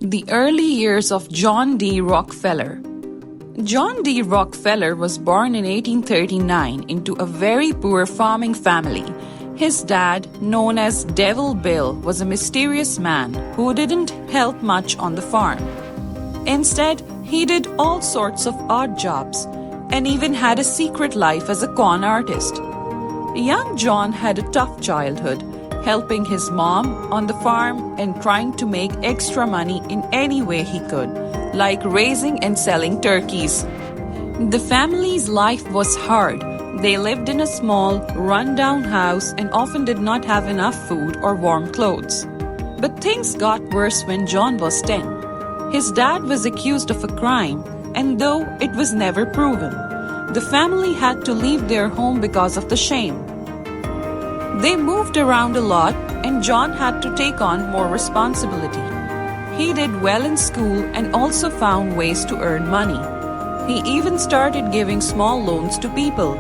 The early years of John D. Rockefeller. John D. Rockefeller was born in 1839 into a very poor farming family. His dad, known as Devil Bill, was a mysterious man who didn't help much on the farm. Instead, he did all sorts of odd jobs and even had a secret life as a con artist. Young John had a tough childhood, helping his mom on the farm and trying to make extra money in any way he could, like raising and selling turkeys. The family's life was hard. They lived in a small, run-down house and often did not have enough food or warm clothes. But things got worse when John was 10. His dad was accused of a crime, and though it was never proven, the family had to leave their home because of the shame. They moved around a lot, and John had to take on more responsibility. He did well in school and also found ways to earn money. He even started giving small loans to people.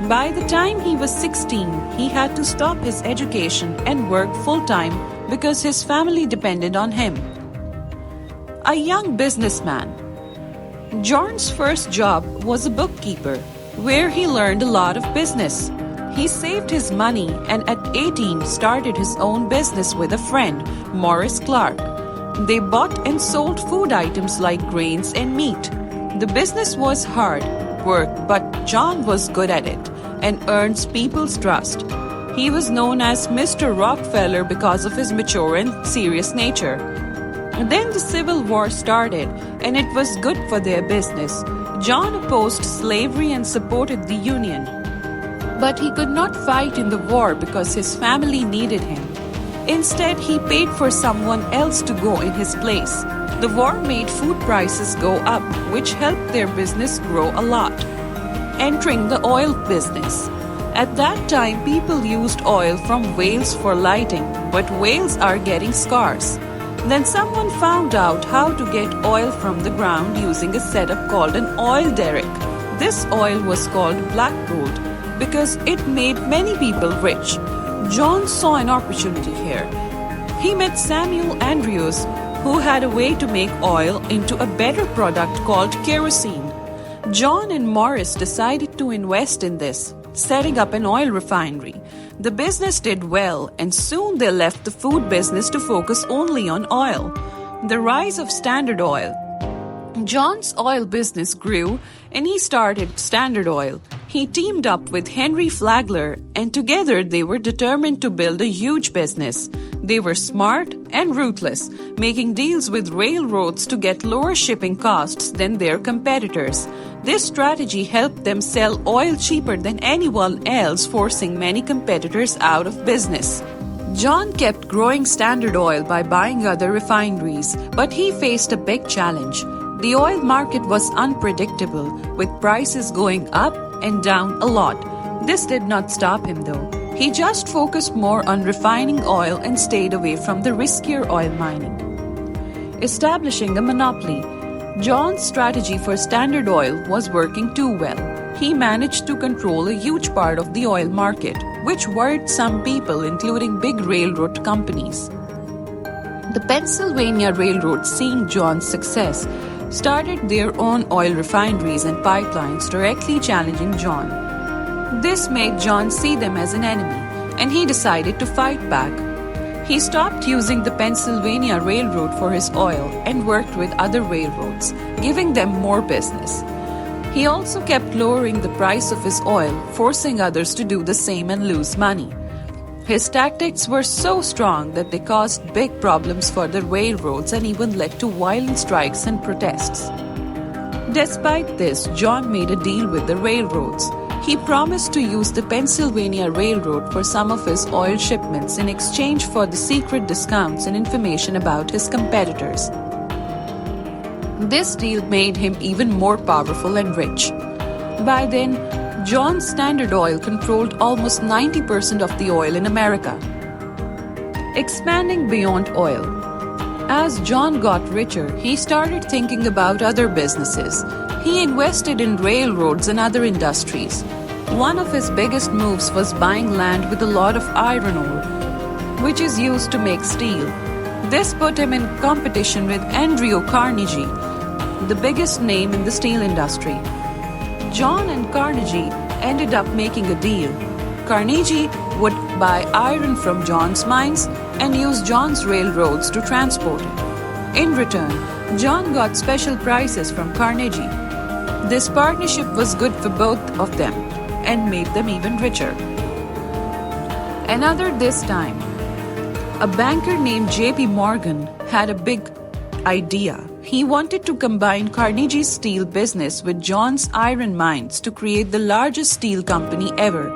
By the time he was 16, he had to stop his education and work full-time because his family depended on him. A young businessman. John's first job was a bookkeeper, where he learned a lot of business. He saved his money and at 18 started his own business with a friend, Morris Clark. They bought and sold food items like grains and meat. The business was hard work, but John was good at it and earns people's trust. He was known as Mr. Rockefeller because of his mature and serious nature. Then the Civil War started, and it was good for their business. John opposed slavery and supported the Union. But he could not fight in the war because his family needed him. Instead, he paid for someone else to go in his place. The war made food prices go up, which helped their business grow a lot. Entering the oil business. At that time, people used oil from whales for lighting, but whales are getting scarce. Then someone found out how to get oil from the ground using a setup called an oil derrick. This oil was called black gold because it made many people rich. John saw an opportunity here. He met Samuel Andrews, who had a way to make oil into a better product called kerosene. John and Morris decided to invest in this, setting up an oil refinery. The business did well, and soon they left the food business to focus only on oil. The rise of Standard Oil. John's oil business grew, and he started Standard Oil. He teamed up with Henry Flagler, and together they were determined to build a huge business. They were smart and ruthless, making deals with railroads to get lower shipping costs than their competitors. This strategy helped them sell oil cheaper than anyone else, forcing many competitors out of business. John kept growing Standard Oil by buying other refineries, but he faced a big challenge. The oil market was unpredictable, with prices going up and down a lot. This did not stop him though. He just focused more on refining oil and stayed away from the riskier oil mining. Establishing a monopoly. John's strategy for Standard Oil was working too well. He managed to control a huge part of the oil market, which worried some people, including big railroad companies. The Pennsylvania Railroad, seeing John's success, started their own oil refineries and pipelines directly challenging John. This made John see them as an enemy, and he decided to fight back. He stopped using the Pennsylvania Railroad for his oil and worked with other railroads, giving them more business. He also kept lowering the price of his oil, forcing others to do the same and lose money. His tactics were so strong that they caused big problems for the railroads and even led to violent strikes and protests. Despite this, John made a deal with the railroads. He promised to use the Pennsylvania Railroad for some of his oil shipments in exchange for the secret discounts and information about his competitors. This deal made him even more powerful and rich. By then, John's Standard Oil controlled almost 90% of the oil in America. Expanding beyond oil. As John got richer, he started thinking about other businesses. He invested in railroads and other industries. One of his biggest moves was buying land with a lot of iron ore, which is used to make steel. This put him in competition with Andrew Carnegie, the biggest name in the steel industry. John and Carnegie ended up making a deal. Carnegie would buy iron from John's mines and use John's railroads to transport it. In return, John got special prices from Carnegie. This partnership was good for both of them and made them even richer. Another this time, a banker named J.P. Morgan had a big idea. He wanted to combine Carnegie's steel business with John's iron mines to create the largest steel company ever.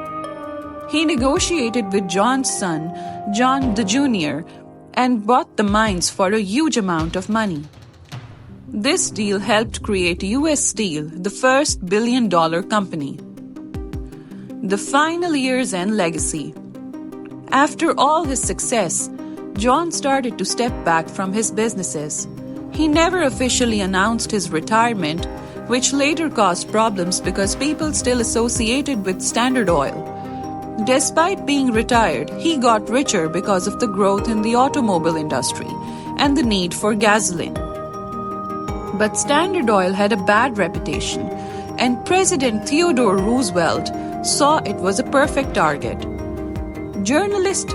He negotiated with John's son, John the Jr., and bought the mines for a huge amount of money. This deal helped create U.S. Steel, the first billion-dollar company. The final years and legacy. After all his success, John started to step back from his businesses. He never officially announced his retirement, which later caused problems because people still associated with Standard Oil. Despite being retired, he got richer because of the growth in the automobile industry and the need for gasoline. But Standard Oil had a bad reputation, and President Theodore Roosevelt saw it was a perfect target. Journalist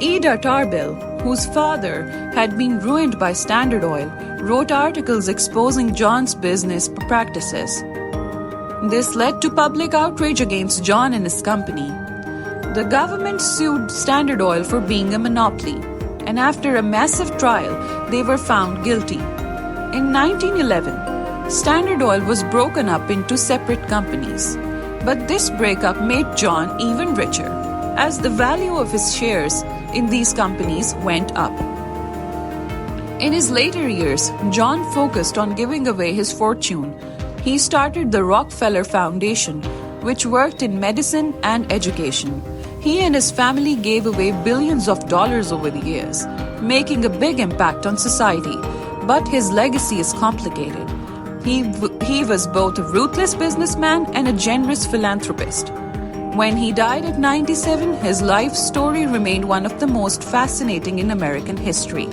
Ida Tarbell, whose father had been ruined by Standard Oil, wrote articles exposing John's business practices. This led to public outrage against John and his company. The government sued Standard Oil for being a monopoly, and after a massive trial, they were found guilty. In 1911, Standard Oil was broken up into separate companies. But this breakup made John even richer, as the value of his shares in these companies went up. In his later years, John focused on giving away his fortune. He started the Rockefeller Foundation, which worked in medicine and education. He and his family gave away billions of dollars over the years, making a big impact on society. But his legacy is complicated. He was both a ruthless businessman and a generous philanthropist. When he died at 97, his life story remained one of the most fascinating in American history.